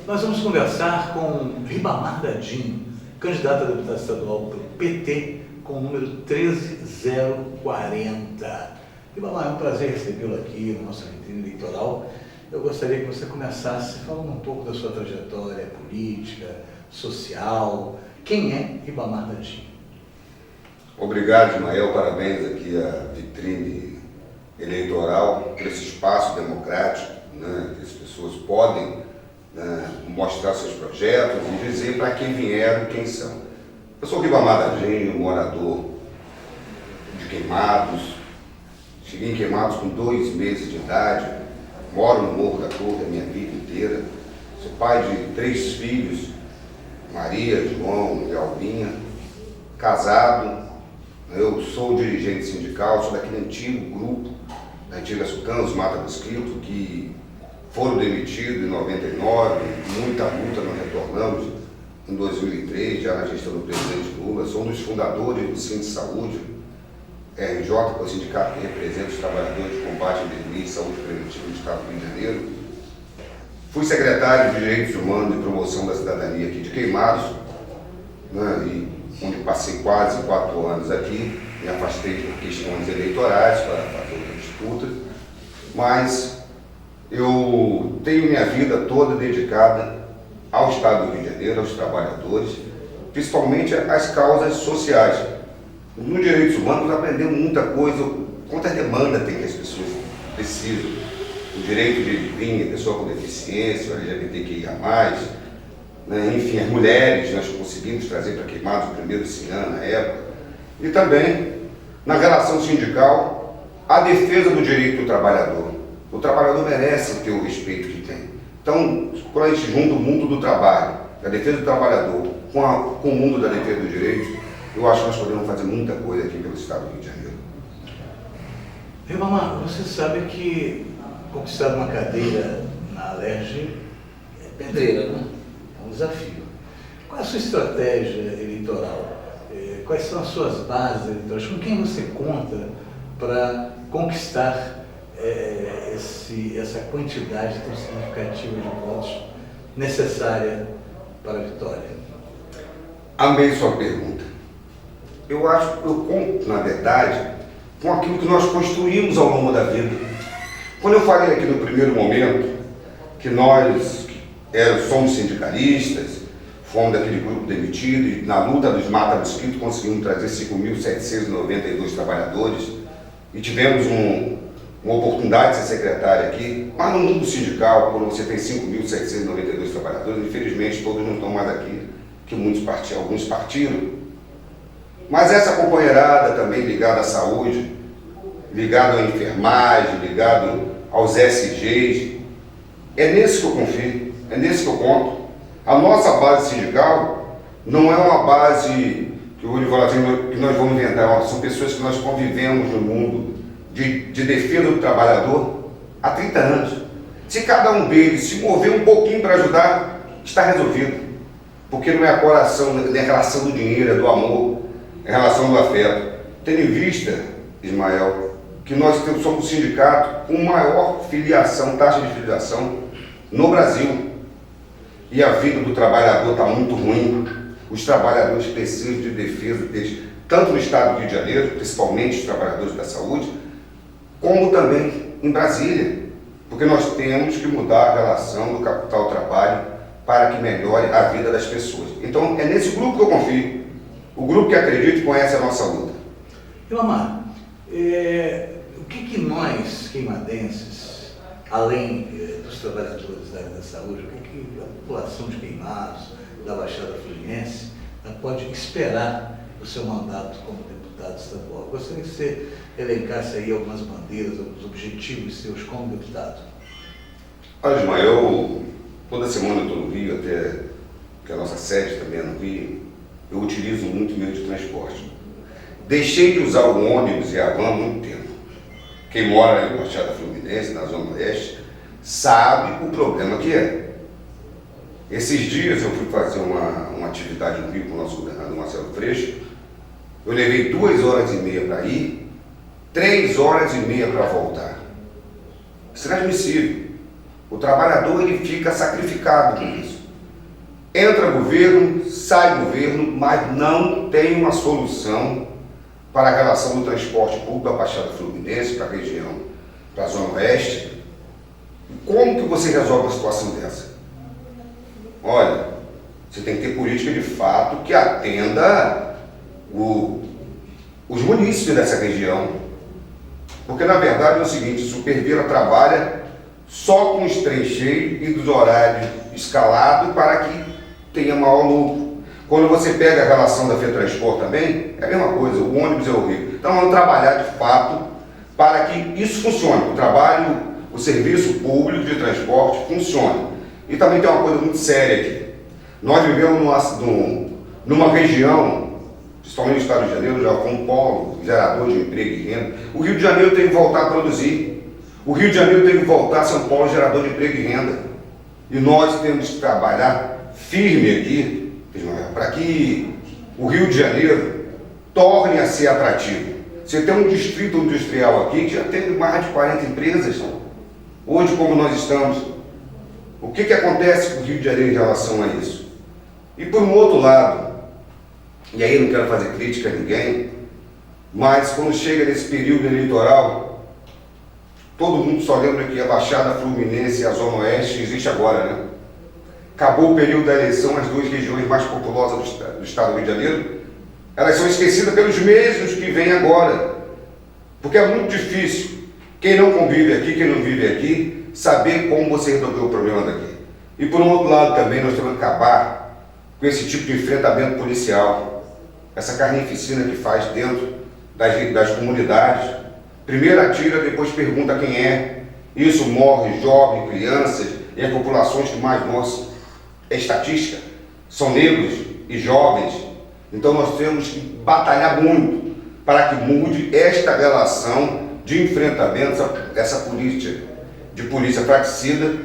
Nós vamos conversar com Ribamar Dadinho, candidato a deputado estadual pelo PT, com o número 13040. Ribamar, é um prazer recebê-lo aqui no nosso vitrine eleitoral. Eu gostaria que você começasse falando um pouco da sua trajetória política, social. Quem é Ribamar Dadinho? Obrigado, Ismael. Parabéns aqui à vitrine eleitoral, por esse espaço democrático, né, que as pessoas podem mostrar seus projetos e dizer para quem vieram e quem são. Eu sou Ribamar Dadinho, morador de Queimados. Cheguei em Queimados com 2 meses de idade, moro no Morro da Torre a minha vida inteira. Sou pai de 3 filhos, Maria, João e Albinha, casado. Eu sou dirigente sindical, sou daquele antigo grupo, da antiga Sucan, os Mata Mosquito, que foram demitidos em 99, muita luta, nós retornamos em 2003, já na gestão do presidente Lula. Sou um dos fundadores do Sindicato de Saúde, RJ, que é o sindicato que representa os trabalhadores de combate à endemia e saúde preventiva do Estado do Rio de Janeiro. Fui secretário de Direitos Humanos e Promoção da Cidadania aqui de Queimados, né, e onde passei quase 4 anos aqui, me afastei por questões eleitorais para fazer outra disputa, mas eu tenho minha vida toda dedicada ao Estado do Rio de Janeiro, aos trabalhadores, principalmente às causas sociais. No Direitos Humanos aprendemos muita coisa, quanta demanda tem que as pessoas precisam. O direito de vir, a pessoa com deficiência, o LGBTQIA+, né, enfim, as mulheres, nós conseguimos trazer para Queimados o primeiro Cian na época. E também, na relação sindical, a defesa do direito do trabalhador. O trabalhador merece ter o respeito que tem. Então, quando a gente junta o mundo do trabalho, a defesa do trabalhador, com o mundo da defesa do direito, eu acho que nós podemos fazer muita coisa aqui pelo Estado do Rio de Janeiro. Ribamar, você sabe que conquistar uma cadeira na Alerj é pedreira, né? É um desafio. Qual é a sua estratégia eleitoral? Quais são as suas bases eleitorais? Com quem você conta para conquistar essa quantidade tão significativa de votos necessária para a vitória? Amei sua pergunta. Eu acho que eu conto, na verdade, com aquilo que nós construímos ao longo da vida. Quando eu falei aqui no primeiro momento que nós somos sindicalistas, fomos daquele grupo demitido e na luta dos Mata Mosquito conseguimos trazer 5.792 trabalhadores e tivemos uma oportunidade de ser secretário aqui, mas no mundo sindical, quando você tem 5.792 trabalhadores, infelizmente todos não estão mais aqui, que alguns partiram. Mas essa companheirada também ligada à saúde, ligado à enfermagem, ligado aos SGs, é nesse que eu confio, é nesse que eu conto. A nossa base sindical não é uma base que nós vamos inventar, são pessoas que nós convivemos no mundo de defesa do trabalhador há 30 anos. Se cada um deles se mover um pouquinho para ajudar, está resolvido. Porque não é a relação do dinheiro, é do amor, é a relação do afeto. Tendo em vista, Ismael, que nós somos o sindicato com maior taxa de filiação no Brasil. E a vida do trabalhador está muito ruim. Os trabalhadores precisam de defesa deles, tanto no Estado do Rio de Janeiro, principalmente os trabalhadores da saúde, como também em Brasília. Porque nós temos que mudar a relação do capital-trabalho para que melhore a vida das pessoas. Então, é nesse grupo que eu confio. O grupo que acredita e conhece a nossa luta. Ribamar, o que nós, queimadenses, além dos trabalhadores da área da saúde, o que a população de Queimados, da Baixada Fluminense, pode esperar do seu mandato como deputado estadual? Eu gostaria que você elencasse aí algumas bandeiras, alguns objetivos seus como deputado. Olha, Ismael, toda semana eu estou no Rio, até que a nossa sede também é no Rio, eu utilizo muito meio de transporte. Deixei de usar o ônibus e a van há muito tempo. Quem mora na Baixada Fluminense, na Zona Oeste, sabe o problema que é. Esses dias eu fui fazer uma atividade no Rio com o nosso governador Marcelo Freixo. Eu levei 2 horas e meia para ir, 3 horas e meia para voltar. Isso é inadmissível. O trabalhador ele fica sacrificado com isso. Entra governo, sai governo, mas não tem uma solução para a relação do transporte público da Baixada Fluminense, para a região, para a Zona Oeste. Como que você resolve uma situação dessa? Olha, você tem que ter política de fato que atenda os munícipes dessa região. Porque na verdade é o seguinte, o Supervira trabalha só com os trens cheios e dos horários escalados para que tenha maior lucro. Quando você pega a relação da FETransport também, é a mesma coisa, o ônibus é horrível. Então vamos trabalhar de fato para que isso funcione, o serviço público de transporte funcione. E também tem uma coisa muito séria aqui. Nós vivemos numa região, principalmente no estado de Janeiro, já foi um polo gerador de emprego e renda. O Rio de Janeiro tem que voltar a produzir. O Rio de Janeiro tem que voltar a ser um polo gerador de emprego e renda. E nós temos que trabalhar firme aqui para que o Rio de Janeiro torne a ser atrativo. Você tem um distrito industrial aqui que já tem mais de 40 empresas. Hoje, como nós estamos, o que acontece com o Rio de Janeiro em relação a isso? E por um outro lado, e aí eu não quero fazer crítica a ninguém, mas quando chega nesse período eleitoral, todo mundo só lembra que a Baixada Fluminense e a Zona Oeste existe agora, né? Acabou o período da eleição, as 2 regiões mais populosas do estado do Rio de Janeiro, elas são esquecidas pelos mesmos que vêm agora. Porque é muito difícil, quem não convive aqui, quem não vive aqui, saber como você resolveu o problema daqui. E por um outro lado também, nós temos que acabar com esse tipo de enfrentamento policial, essa carnificina que faz dentro das comunidades. Primeiro atira, depois pergunta quem é. Isso morre jovens, crianças e as populações que mais morrem. É estatística, são negros e jovens. Então nós temos que batalhar muito para que mude esta relação de enfrentamento, essa política de polícia fratricida,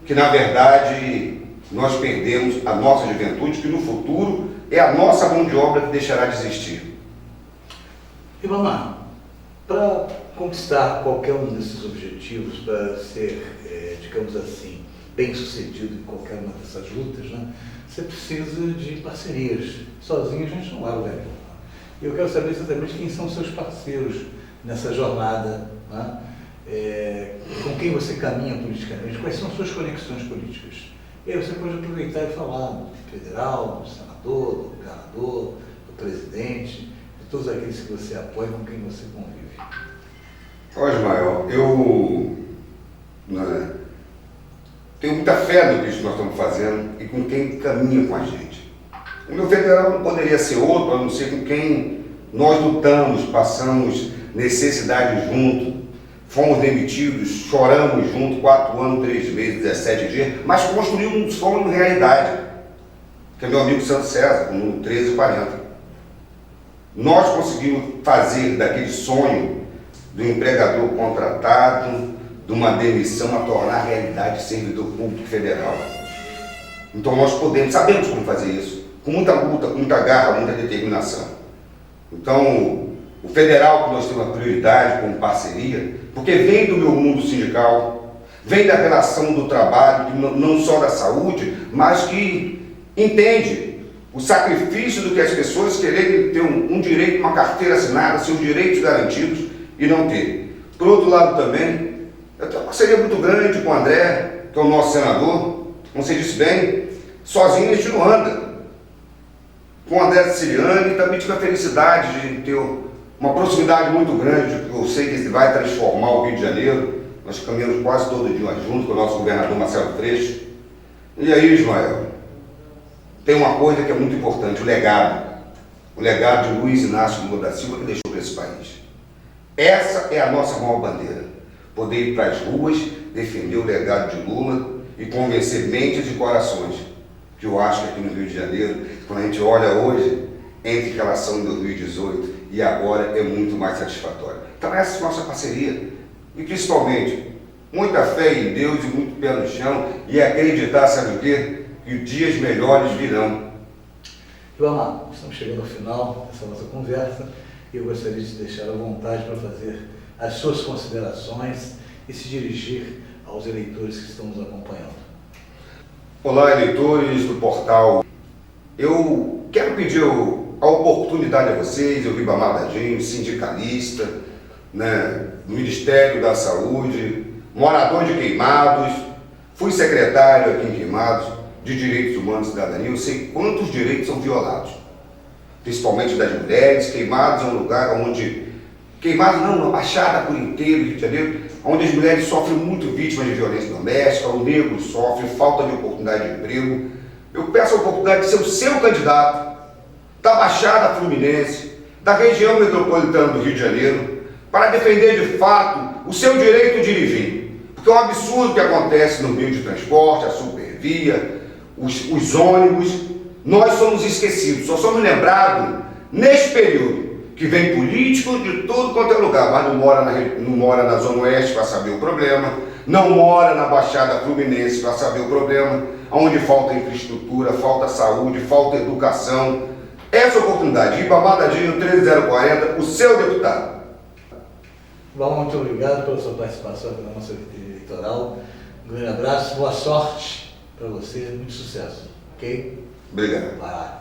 que na verdade nós perdemos a nossa juventude, que no futuro é a nossa mão de obra que deixará de existir. Ribamar, para conquistar qualquer um desses objetivos, para ser, digamos assim, bem sucedido em qualquer uma dessas lutas, né, você precisa de parcerias. Sozinho a gente não vai lugar nenhum. E eu quero saber exatamente quem são seus parceiros nessa jornada, né? Com quem você caminha politicamente, quais são suas conexões políticas. E aí você pode aproveitar e falar do federal, do senador, do governador, do presidente, de todos aqueles que você apoia, com quem você convive. Olha, Ismael, eu tenho muita fé no que nós estamos fazendo e com quem caminha com a gente. O meu federal não poderia ser outro, a não ser com quem nós lutamos, passamos necessidade junto, fomos demitidos, choramos junto, 4 anos, 3 meses, 17 dias, mas construímos um sonho de realidade, que é meu amigo Santo César, no 1340. Nós conseguimos fazer daquele sonho do empregador contratado, de uma demissão, a tornar realidade servidor público federal. Então nós sabemos como fazer isso, com muita luta, com muita garra, muita determinação. Então, o federal que nós temos a prioridade como parceria, porque vem do meu mundo sindical, vem da relação do trabalho, não só da saúde, mas que entende o sacrifício do que as pessoas quererem ter um direito, uma carteira assinada, seus direitos garantidos e não ter. Por outro lado também, eu tenho uma parceria muito grande com o André, que é o nosso senador, como você disse bem, sozinho a gente não anda. Com o André Siciliani também tive a felicidade de ter uma proximidade muito grande, eu sei que ele vai transformar o Rio de Janeiro, nós caminhamos quase todo dia junto com o nosso governador Marcelo Freixo. E aí, Ismael, tem uma coisa que é muito importante, o legado de Luiz Inácio Lula da Silva que deixou para esse país. Essa é a nossa maior bandeira, poder ir para as ruas, defender o legado de Lula e convencer mentes e corações, que eu acho que aqui no Rio de Janeiro, quando a gente olha hoje, entre relação de 2018 e agora, é muito mais satisfatória. Então essa é a nossa parceria, e principalmente, muita fé em Deus e muito pé no chão, e acreditar, sabe o quê? Que dias melhores virão. Ribamar, estamos chegando ao final dessa nossa conversa e eu gostaria de te deixar à vontade para fazer as suas considerações e se dirigir aos eleitores que estão nos acompanhando. Olá, eleitores do portal. Eu quero pedir a oportunidade a vocês, eu, Ribamar Dadinho, sindicalista, do Ministério da Saúde, morador de Queimados, fui secretário aqui em Queimados de Direitos Humanos e Cidadania, eu sei quantos direitos são violados, principalmente das mulheres. Queimados é um lugar onde, Queimados não, a Baixada por inteiro, Rio de Janeiro, onde as mulheres sofrem muito vítimas de violência doméstica, o negro sofre falta de oportunidade de emprego. Eu peço a oportunidade de ser o seu candidato da Baixada Fluminense, da região metropolitana do Rio de Janeiro, para defender de fato o seu direito de ir e vir. Porque é um absurdo que acontece no meio de transporte, a supervia, os ônibus. Nós somos esquecidos, só somos lembrados nesse período que vem político de todo quanto é lugar, mas não mora na Zona Oeste para saber o problema, não mora na Baixada Fluminense para saber o problema, onde falta infraestrutura, falta saúde, falta educação. Essa oportunidade, Ribamar Dadinho 13040, o seu deputado. Bom, muito obrigado pela sua participação aqui na nossa vitrine eleitoral. Um grande abraço, boa sorte para você, muito sucesso, ok? Obrigado. Vai lá.